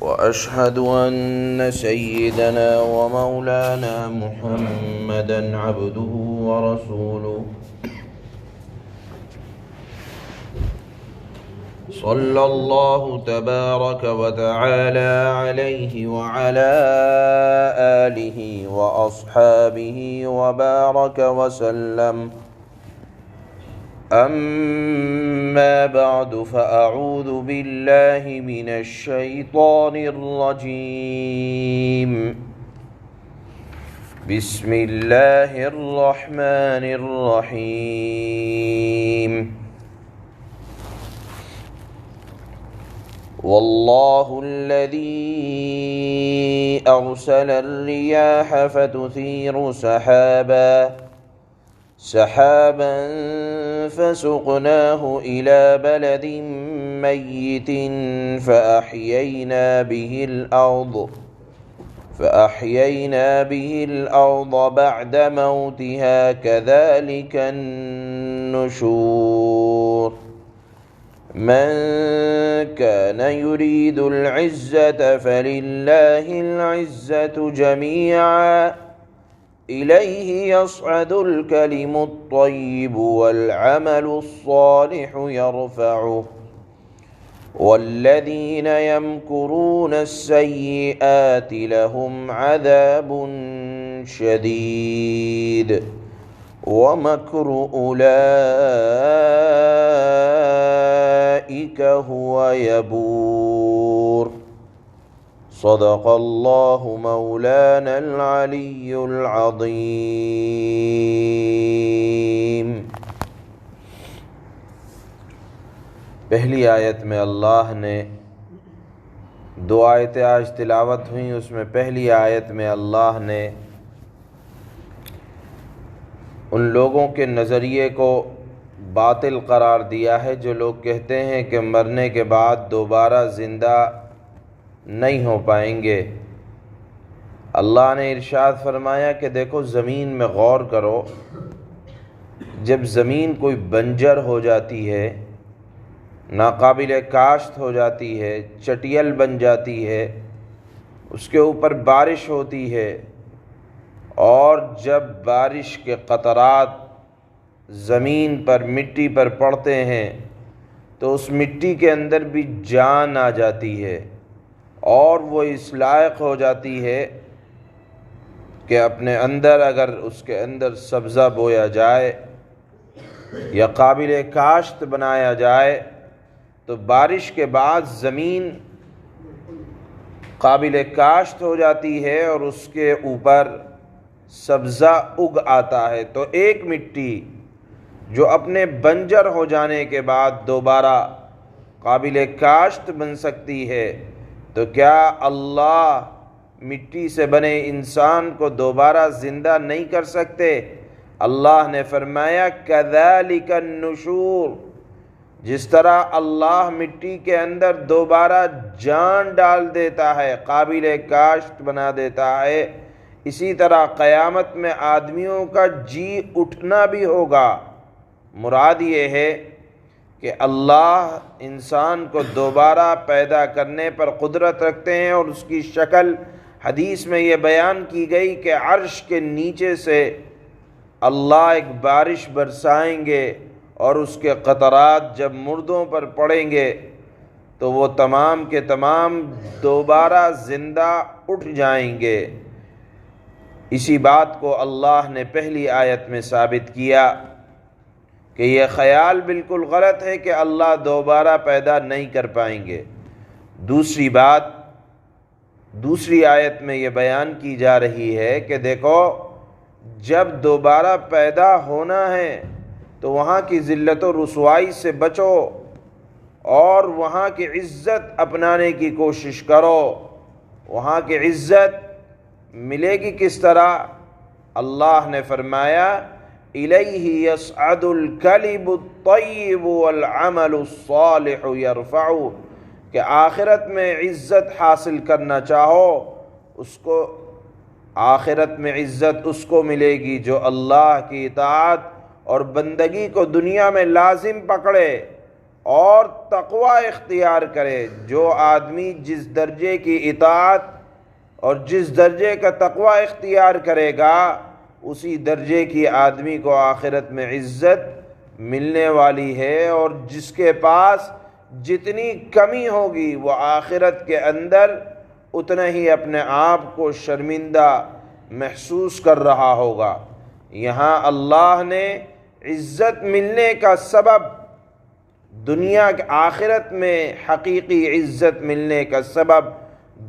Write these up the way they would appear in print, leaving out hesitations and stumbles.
وأشهد أن سيدنا ومولانا محمدا عبده ورسوله صلى الله تبارك وتعالى عليه وعلى آله وأصحابه وبارك وسلم. أما بعد فأعوذ بالله من الشيطان الرجيم. بسم الله الرحمن الرحيم. والله الذي أرسل الرياح فتثير سحابا فسقناه إلى بلد ميت فأحيينا به الأرض بعد موتها كذلك النشور. من كان يريد العزة فلله العزة جميعا إليه يصعد الكلم الطيب والعمل الصالح يرفعه والذين يمكرون السيئات لهم عذاب شديد ومكر أولئك هو يبور. صدق الله مولانا العلي العظيم. پہلی آیت میں اللہ نے دو آیتیں آج تلاوت ہوئیں، اس میں پہلی آیت میں اللہ نے ان لوگوں کے نظریے کو باطل قرار دیا ہے جو لوگ کہتے ہیں کہ مرنے کے بعد دوبارہ زندہ نہیں ہو پائیں گے۔ اللہ نے ارشاد فرمایا کہ دیکھو زمین میں غور کرو، جب زمین کوئی بنجر ہو جاتی ہے، ناقابل کاشت ہو جاتی ہے، چٹیل بن جاتی ہے، اس کے اوپر بارش ہوتی ہے، اور جب بارش کے قطرات زمین پر مٹی پر پڑتے ہیں تو اس مٹی کے اندر بھی جان آ جاتی ہے اور وہ اس لائق ہو جاتی ہے کہ اپنے اندر اگر اس کے اندر سبزہ بویا جائے یا قابل کاشت بنایا جائے تو بارش کے بعد زمین قابل کاشت ہو جاتی ہے اور اس کے اوپر سبزہ اگ آتا ہے۔ تو ایک مٹی جو اپنے بنجر ہو جانے کے بعد دوبارہ قابل کاشت بن سکتی ہے، تو کیا اللہ مٹی سے بنے انسان کو دوبارہ زندہ نہیں کر سکتے؟ اللہ نے فرمایا کذالک النشور، جس طرح اللہ مٹی کے اندر دوبارہ جان ڈال دیتا ہے، قابل کاشت بنا دیتا ہے، اسی طرح قیامت میں آدمیوں کا جی اٹھنا بھی ہوگا۔ مراد یہ ہے کہ اللہ انسان کو دوبارہ پیدا کرنے پر قدرت رکھتے ہیں، اور اس کی شکل حدیث میں یہ بیان کی گئی کہ عرش کے نیچے سے اللہ ایک بارش برسائیں گے اور اس کے قطرات جب مردوں پر پڑیں گے تو وہ تمام کے تمام دوبارہ زندہ اٹھ جائیں گے۔ اسی بات کو اللہ نے پہلی آیت میں ثابت کیا کہ یہ خیال بالکل غلط ہے کہ اللہ دوبارہ پیدا نہیں کر پائیں گے۔ دوسری بات دوسری آیت میں یہ بیان کی جا رہی ہے کہ دیکھو جب دوبارہ پیدا ہونا ہے تو وہاں کی ذلت و رسوائی سے بچو اور وہاں کی عزت اپنانے کی کوشش کرو۔ وہاں کی عزت ملے گی کس طرح؟ اللہ نے فرمایا الیہ یصعد الکلم الطیب والعمل الصالح یرفعہ، کہ آخرت میں عزت حاصل کرنا چاہو اس کو آخرت میں عزت اس کو ملے گی جو اللہ کی اطاعت اور بندگی کو دنیا میں لازم پکڑے، اور تقوی اختیار کرے۔ جو آدمی جس درجے کی اطاعت اور جس درجے کا تقوی اختیار کرے گا، اسی درجے کی آدمی کو آخرت میں عزت ملنے والی ہے، اور جس کے پاس جتنی کمی ہوگی وہ آخرت کے اندر اتنا ہی اپنے آپ کو شرمندہ محسوس کر رہا ہوگا۔ یہاں اللہ نے عزت ملنے کا سبب، دنیا کے آخرت میں حقیقی عزت ملنے کا سبب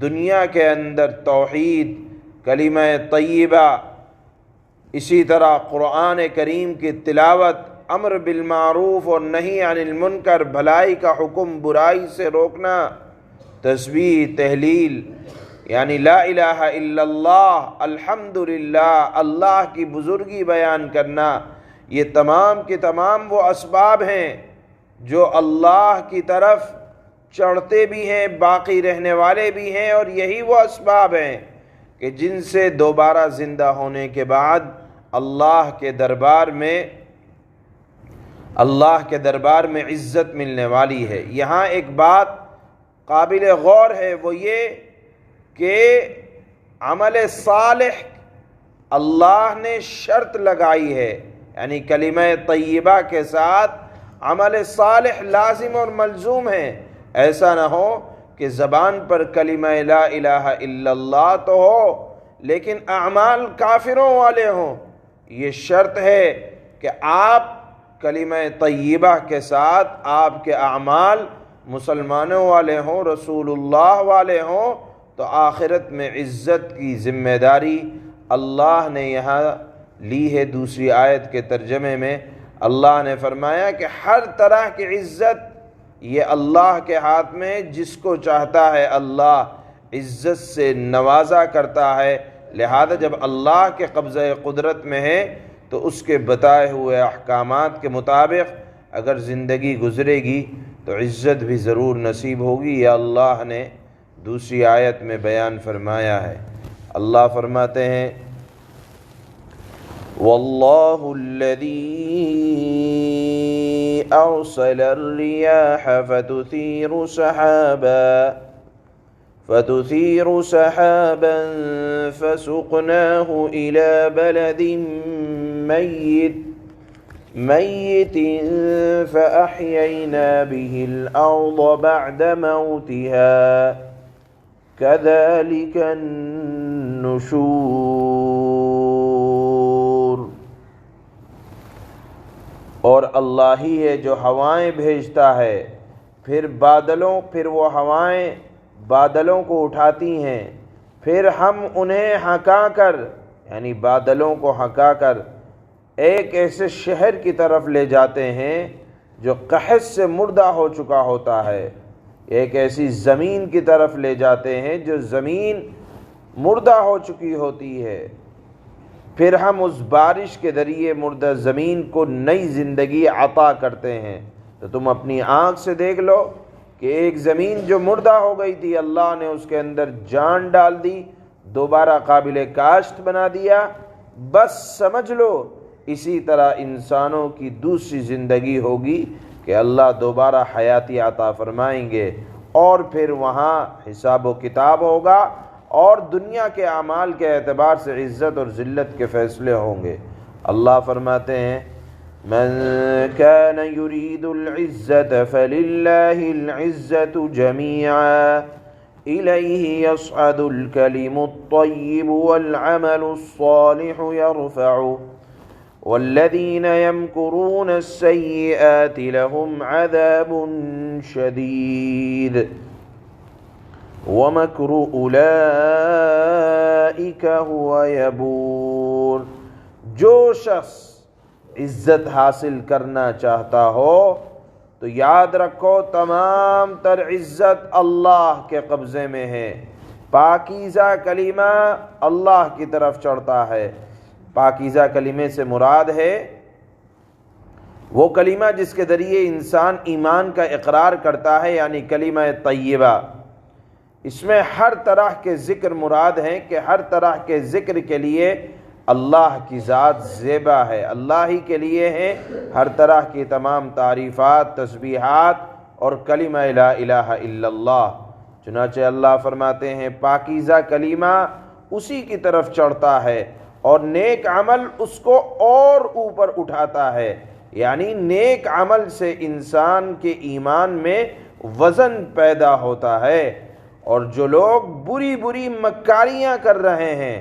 دنیا کے اندر توحید، کلمہ طیبہ، اسی طرح قرآن کریم کی تلاوت، امر بالمعروف اور نہی عن المنکر، بھلائی کا حکم برائی سے روکنا، تسبیح، تہلیل، یعنی لا الہ الا اللہ، الحمدللہ، اللہ کی بزرگی بیان کرنا، یہ تمام کے تمام وہ اسباب ہیں جو اللہ کی طرف چڑھتے بھی ہیں، باقی رہنے والے بھی ہیں، اور یہی وہ اسباب ہیں کہ جن سے دوبارہ زندہ ہونے کے بعد اللہ کے دربار میں عزت ملنے والی ہے۔ یہاں ایک بات قابل غور ہے، وہ یہ کہ عمل صالح اللہ نے شرط لگائی ہے، یعنی کلمہ طیبہ کے ساتھ عمل صالح لازم اور ملزوم ہے۔ ایسا نہ ہو کہ زبان پر کلمہ لا الہ الا اللہ تو ہو لیکن اعمال کافروں والے ہوں۔ یہ شرط ہے کہ آپ کلمہ طیبہ کے ساتھ آپ کے اعمال مسلمانوں والے ہوں، رسول اللہ والے ہوں، تو آخرت میں عزت کی ذمہ داری اللہ نے یہاں لی ہے۔ دوسری آیت کے ترجمے میں اللہ نے فرمایا کہ ہر طرح کی عزت یہ اللہ کے ہاتھ میں ہے، جس کو چاہتا ہے اللہ عزت سے نوازا کرتا ہے، لہذا جب اللہ کے قبضہ قدرت میں ہے تو اس کے بتائے ہوئے احکامات کے مطابق اگر زندگی گزرے گی تو عزت بھی ضرور نصیب ہوگی۔ یہ اللہ نے دوسری آیت میں بیان فرمایا ہے۔ اللہ فرماتے ہیں وَاللَّهُ الَّذِي أَرْسَلَ الرِّيَاحَ فَتُثِيرُ سَحَابًا فَسُقْنَاهُ إِلَى بَلَدٍ مَيِّتٍ فَأَحْيَيْنَا بِهِ الْأَرْضَ بَعْدَ مَوْتِهَا كَذَلِكَ النُّشُورُ۔ اور اللہ ہی ہے جو ہوائیں بھیجتا ہے، پھر وہ ہوائیں بادلوں کو اٹھاتی ہیں، پھر ہم انہیں ہکا کر، یعنی بادلوں کو ہکا کر ایک ایسے شہر کی طرف لے جاتے ہیں جو قحط سے مردہ ہو چکا ہوتا ہے، ایک ایسی زمین کی طرف لے جاتے ہیں جو زمین مردہ ہو چکی ہوتی ہے، پھر ہم اس بارش کے ذریعے مردہ زمین کو نئی زندگی عطا کرتے ہیں۔ تو تم اپنی آنکھ سے دیکھ لو کہ ایک زمین جو مردہ ہو گئی تھی، اللہ نے اس کے اندر جان ڈال دی، دوبارہ قابل کاشت بنا دیا۔ بس سمجھ لو اسی طرح انسانوں کی دوسری زندگی ہوگی کہ اللہ دوبارہ حیاتی عطا فرمائیں گے، اور پھر وہاں حساب و کتاب ہوگا، اور دنیا کے اعمال کے اعتبار سے عزت اور ذلت کے فیصلے ہوں گے۔ اللہ فرماتے ہیں من كان يريد العزة فلله العزة جميعا إليه يصعد الكلم الطيب والعمل الصالح يرفعه والذين يمكرون السيئات لهم عذاب شديد ومكر أولئك هو يبور۔ جو شخص عزت حاصل کرنا چاہتا ہو تو یاد رکھو تمام تر عزت اللہ کے قبضے میں ہے۔ پاکیزہ کلمہ اللہ کی طرف چڑھتا ہے۔ پاکیزہ کلمے سے مراد ہے وہ کلمہ جس کے ذریعے انسان ایمان کا اقرار کرتا ہے، یعنی کلمہ طیبہ۔ اس میں ہر طرح کے ذکر مراد ہیں کہ ہر طرح کے ذکر کے لیے اللہ کی ذات زیبا ہے، اللہ ہی کے لیے ہیں ہر طرح کی تمام تعریفات، تسبیحات اور کلمہ لا الہ الا اللہ۔ چنانچہ اللہ فرماتے ہیں پاکیزہ کلمہ اسی کی طرف چڑھتا ہے اور نیک عمل اس کو اور اوپر اٹھاتا ہے، یعنی نیک عمل سے انسان کے ایمان میں وزن پیدا ہوتا ہے، اور جو لوگ بری بری مکاریاں کر رہے ہیں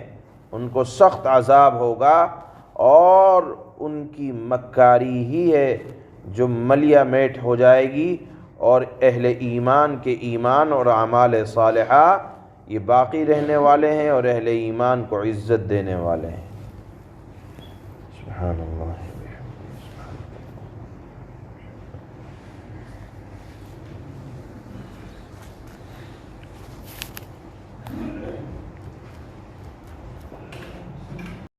ان کو سخت عذاب ہوگا، اور ان کی مکاری ہی ہے جو ملیہ میٹ ہو جائے گی، اور اہل ایمان کے ایمان اور اعمال صالحہ یہ باقی رہنے والے ہیں اور اہل ایمان کو عزت دینے والے ہیں۔ سبحان اللہ۔